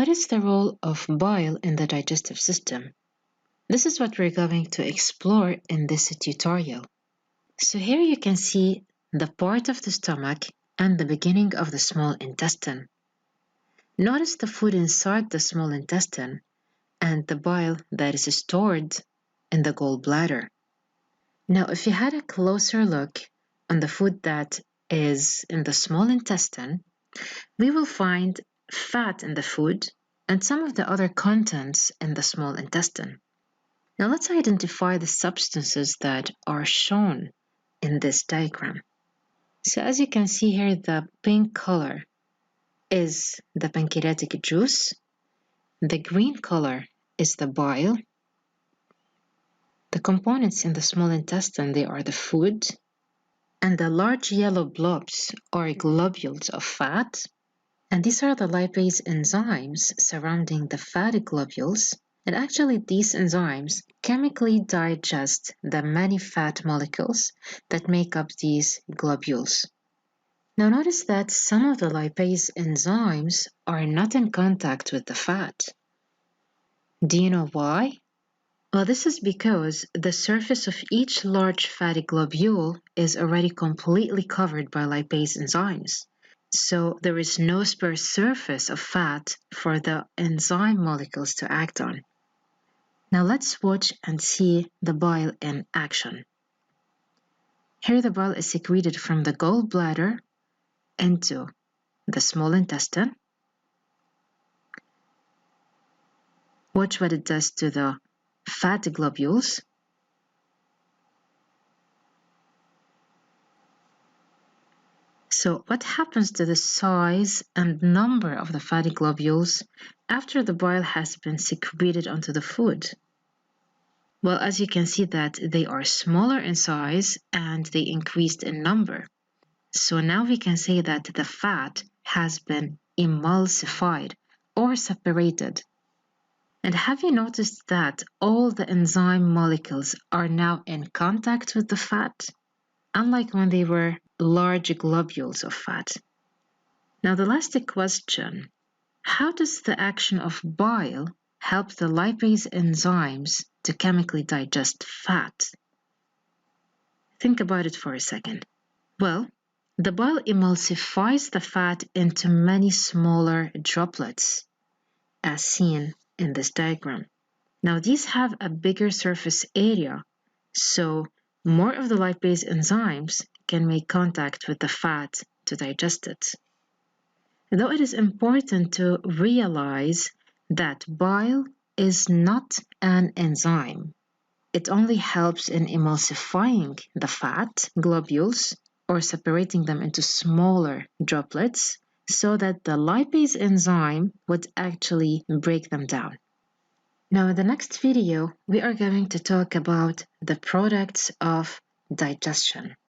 what is the role of bile in the digestive system? This is what we're going to explore in this tutorial. So here you can see the part of the stomach and the beginning of the small intestine. Notice the food inside the small intestine and the bile that is stored in the gallbladder. Now, if you had a closer look on the food that is in the small intestine, we will find fat in the food and some of the other contents in the small intestine. Now let's identify the substances that are shown in this diagram. So as you can see here, the pink color is the pancreatic juice, the green color is the bile, the components in the small intestine, they are the food, and the large yellow blobs are globules of fat, and these are the lipase enzymes surrounding the fatty globules. And actually these enzymes chemically digest the many fat molecules that make up these globules. Now notice that some of the lipase enzymes are not in contact with the fat. Do you know why? Well, this is because the surface of each large fatty globule is already completely covered by lipase enzymes. So there is no spare surface of fat for the enzyme molecules to act on. Now let's watch and see the bile in action. Here the bile is secreted from the gallbladder into the small intestine. Watch what it does to the fat globules. So what happens to the size and number of the fatty globules after the bile has been secreted onto the food? Well, as you can see that they are smaller in size and they increased in number. So now we can say that the fat has been emulsified or separated. And have you noticed that all the enzyme molecules are now in contact with the fat, unlike when they were large globules of fat? Now the last question, how does the action of bile help the lipase enzymes to chemically digest fat? Think about it for a second. Well, the bile emulsifies the fat into many smaller droplets, as seen in this diagram. Now these have a bigger surface area, so more of the lipase enzymes can make contact with the fat to digest it. Though it is important to realize that bile is not an enzyme. It only helps in emulsifying the fat globules or separating them into smaller droplets so that the lipase enzyme would actually break them down. Now in the next video, we are going to talk about the products of digestion.